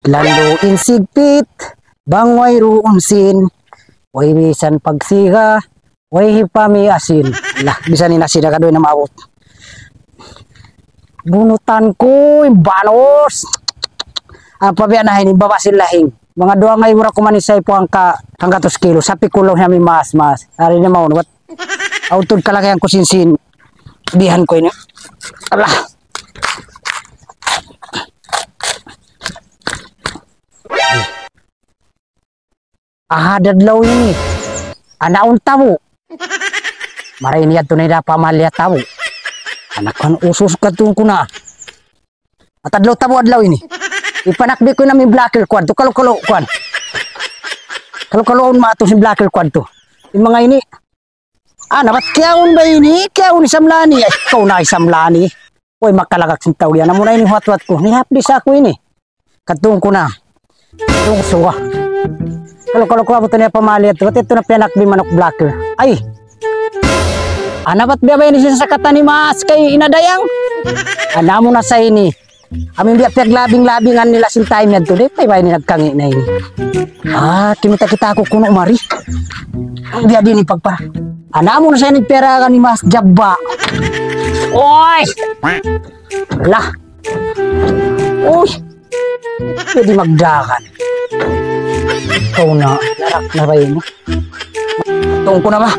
Lando insigpit, bangway ruumsin, way bisan pagsiga, way hipami asin. Lah, bisa ni nasi na kadoy na maabot. Bunutan ko, banos. Ang pabiyanahin, babasin lahing. Mga doa ngay mura kumanisay po ang 200 kilo. Sapi kulong namin mas. Hari na maun, what? Autod ka lang kayang kusinsin. Bihan ko ini. Alah. Dadlaw ini. Anaon tabo. Maray niya tunay na pamalia tabo. Anak kan usus katong kuna. At adlaw tabo adlaw ini. Ipanakbi ko namin blacker kwan to. Kalo kwan. Kalo maato si blacker kwan to. Yung mga ini. Nabat kiyaon ba ini? Kiyaon isamlani. Ay, ikaw na isamlani. Uy, makalagak sin tao yan. Amo na ini wat ko. Nihaplis ako ini. Katong kuna. Katong suwa. Kalau ko abot niya pamali at ito na pinakbi manok blacker. Ay. Anabat biya ba ini sa kata ni Mas kay inadayang? Anamo na sa ini. Amin biya paglabing-labingan nila sin time yan to. Di pa ini nagkangi na ini. Kimita-kita ako kuno mari. Ang biya din ipagpara. Anamo na sa ini pera ka ni Mas Jabba. Oy! Lah. Uy. Pwede magdakan. Ikaw na, larak na ba yun? Itong ko na ba?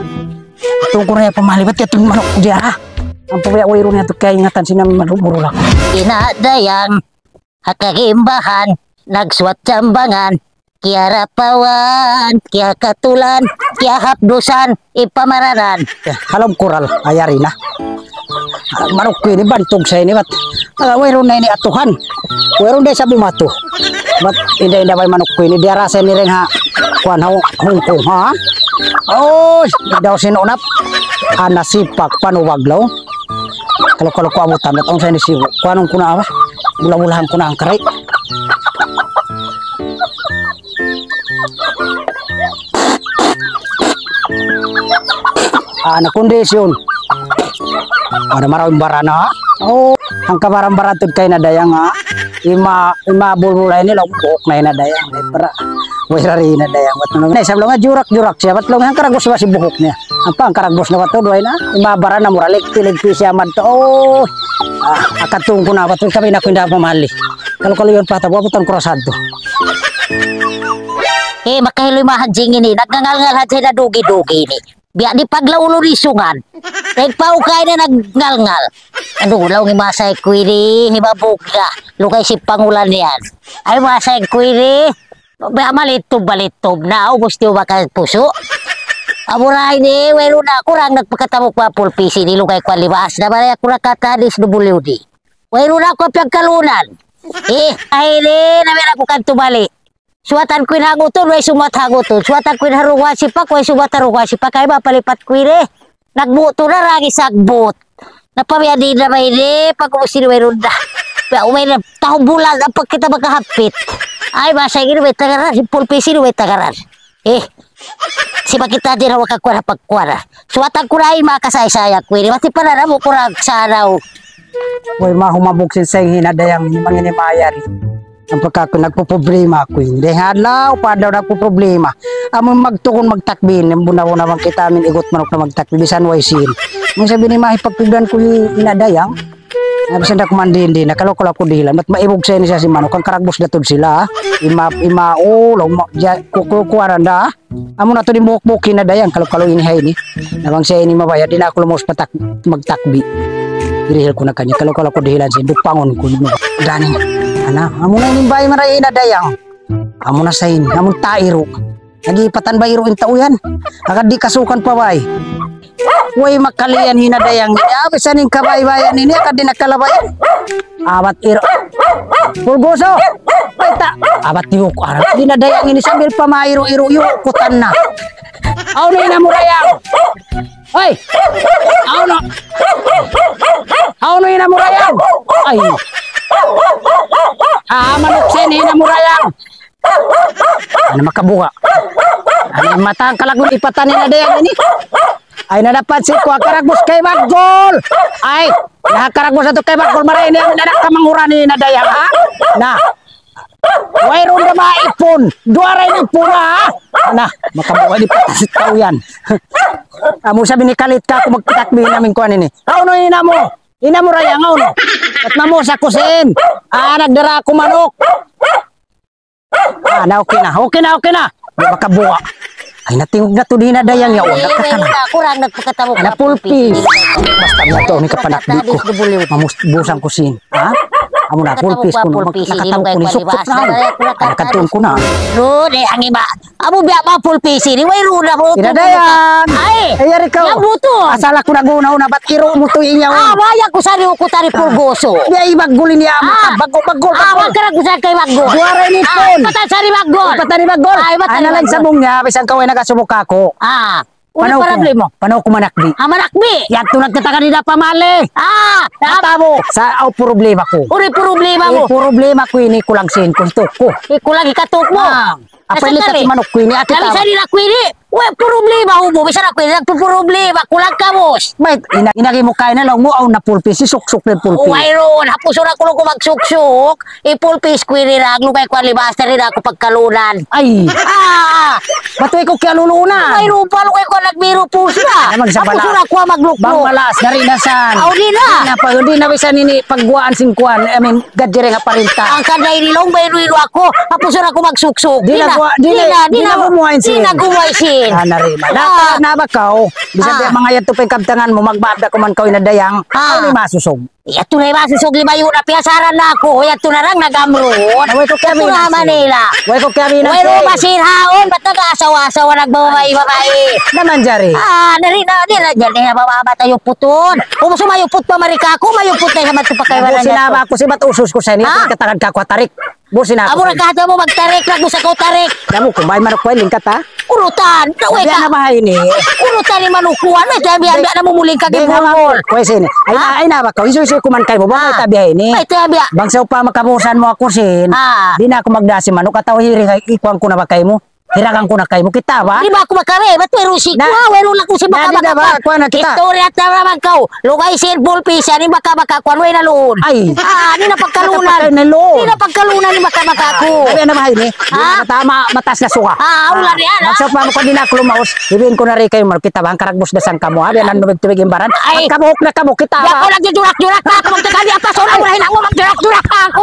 Itong ko na yung pamalibat kaya itong manok ko diya. Ang pabaya-wayro niya ito kaya ingatan sinang manumuro lang. Inadayang, hakagimbahan, nagsuat jambangan, kaya rapawan, kaya katulan, kaya hapdusan, ipamaranan. Halam koral, ayari na. Manok ko ini bantog sa ini, wayro na ini atuhan. Wayro na sabi mato. Ba't hindi ba manok ko ini dia rasa ni ring ha kuan Hongkong ha. Oh, daw sinunap anasipak panuwaglaw. Kalau ko abutan at ang sa ni sibo. Kuanong ko na ba? Bula-bulahan ko na ang karay. Na kondisyon. Ada marawin barana. Oh, ang kabaran-baran tud kay nadayang ha. Ima bulbulay nila buhok na inadayang. Para wairari inadayang. Nay sablo nga jurak-jurak siya. Ba't lang ang karagos ba si buhok niya? Ang pang karagos na bato doy na. Ima barana mura legti siya man to. Oh, akatong ko na ba't kami na ko hindi pamali. Kalau yun pata bubutan kurasad to. Makahiloy mahadjing ini. Nagngangal-ngal hadjay na dugi-dugi ini. Biya di paglaulo risungan. Nagpaukay na nagngalngal. Ano law ni masay kuiri hibabuga. Lukay si pangulan niyan. Ay masay kuiri. Biya malitob na. Gusto ba ka puso? Amuray ni wero na kurang nagpakatamok pa pulpisi ni lukay kwa liwas. Na ba ako nakatadis dubuliw di. Wero na ko pagkalunan. Ay ni namira ko kanto bali. Suatan kuin haguton, way sumat haguton. Suatan kuin harungwa sipak, way sumat harungwa sipak. Kaya mapalipat kuire. Nagbuto na rangi sagbot. Napamiyadi na may ni, pag-umusin way runda. Kaya umay na, tahong bulan, pag kita makahapit. Ay, masay gini, way tagaran. Pulpisin, way tagaran. Si makita din ang wakakwara pagkwara. Suatan kurain, makasay-saya kuire. Mati pa na mo kurang saraw. Way mahumabuksin sa hinadayang manginimayari. Ang pagkako nagpo-problema ako hindi hadlaw pa daw nagpo-problema amon magtukon magtakbin bunaw naman kita amin igot manok na magtakbin bisan way sin mo sabi ni mahipagpugdan ko inadayang bisan da kumandin din nakalo ko dilan mat maibog sa ni siya si manok ang karagbos datod sila ima long kukuaranda amon ato di buhok inadayang kalau ini hay ni nabang siya ini mabayad din ako lumos magtakbi dirihil ko na kanya kalau ko dihilan sin dupangon ko ganing amo na inimbay maray inadayang. Amo na sain, amo tairo. Nagipatan ba iro in tauyan? Agad di kasukan pa bay. Way makalian hinadayang. Bisan ning kabay-bayan ini agad di nakalabayan. Abat iro. Pulgoso. Pita. Abat yuk arap hinadayang ini sambil pamairo-iro yuk kutan na. Aw na inamurayang. Hoy. Aw na inamurayang. Ay. Manok sen na murayang. Ano makabuka? Ano matang kalagun ipatan na dayang ini? Ay nadapat si ko karagos kay Maggol. Ay nakaragos ato kay Maggol maray ni nadak ka mangurani na dayang ha. Na Wayron na maipon. Duwaray ng pura. Ana, makabuhay di pa si tao yan. Amo sabi ni Kalit ka kung magtakbi namin kuan ini. Kauno ina mo. Ina mo raya ngauno. At namo sa kusin. Nagdara ako manok. Na okay na. Okay na, okay na. Makabuwa. Ay natingog na to din na dayang yaon. Nakakana. Kurang nagpakatamo Na pulpis. Basta nga to, may kapanakbi ko. Mamusang kusin. Ha? Amo na, pulpis ko. Nakatawag ko ni suksok na. Nakatawag ko na. Rud, ang iba. Amo biya ba pulpis ini? Way runa mo. Tinadayan. Ay, Ayari ka. yang buto. Asala ko nagunaw na ba't iro mo to inyaw. Waya ko sa riyo ko tari pulgoso. Biya ibagulin niya. Bagol. Wag ka na ko sa kay Maggol. Duwaray ni Pon. Patay sa ni Maggol. Patani bagol. Ay, patani Ana lang Maggol. sabong niya. Bisan kaway nagasubok ako. Ano problema mo? Panaw ko manakdi. Manakbi. Yan to nagtataka ni na pamali. Natabo. Sa problema ko. Uri problema mo. Problema ko ini kulang sin kung ko. Ikulang ikatok mo. Apay likat si manok ko ini. Ati Kami sa tao. nila kwini. Uy, problema mo. Bisa na kwini. Problema. Kulang ka, boss. May inagi mo kain na lang mo. Na pulpis. Si suksok na pulpis. Mayroon. Hapuso na ko magsuksok. Ipulpis kwini na. Lugay ko alibasta rin ako pagkalunan. Ay. Batoy ko kaya luluna. Mayroon pa. Lugay ko nagbiro po siya. Hapuso na ko magluklo. Bang malas. Narinasan. Di na. Hindi na bisan ini pagguaan singkuan. I mean, gadjere nga parinta. Ang kanday nilong mayroon ako. Hapuso na ko magsuksok. Di na gumuhain sin. Di na gumuhain sin. Na rin. Na ba kao? Bisan mga yato pa kabtangan mo, magbabda ko man kao inadayang. Ano masusog? Yato na ba susog lima yun na piyasaran na ako. Yato na lang nagamroon. Way ko kami Yato na Manila. Way ko kami na. Way ro masirhaon. Ba't nag-asawa-asawa nagbababae? Naman jari. Nari na dyan na bababa tayo puton. Kung sumayupot pa marika ko, mayupot na yung matupakaiwanan niya. Sinaba ko si ba't usos ko sa niya. Katagad ka ko tarik. Busin ako. Amo na kahit mo magtarik. Nagbusa ko tarik. Damo ko, may manok ko lingkat ha. Urutan. Uy Biya na ka. bahay ni. Urutan ni manukuan. May tabihan na mumuling ka gibungol. Pwes ini. Ay na ba ko. Isu ko man kay mo. Bakit tabihay ni? May tabihan. Bangsaw pa makabusan mo ako sin. Di na ako magdasi manok. Kataw hiri ikuan ko na ba kay mo. Hiragan ko na kay mo. Kita ba? Di ba ako magkari? Ba't may rusik ko? Wero lang ko si baka Di na ba? Kuha na kita. Istorya at naman ka. Lugay sirpul pisa ni baka kuan. Way na loon. Ay. Di na pagkalunan. Na loon. Di na pagkalunan ni baka ko. Sabi na bahay ni. Tama matas na suka. Ulan yan. Magsaw pa mo ko din ako lumaos. Ibiin ko na rin kayo. Kita ba? Ang karagbos na sang kamo. Abi na nubig-tubig imbaran. Ay. Kabuhok na kamo. Kita Di ako ba? nagjujurak-jurak na ako. Magtagali ang paso na. Wala hinang mo magjurak-jurak na ako.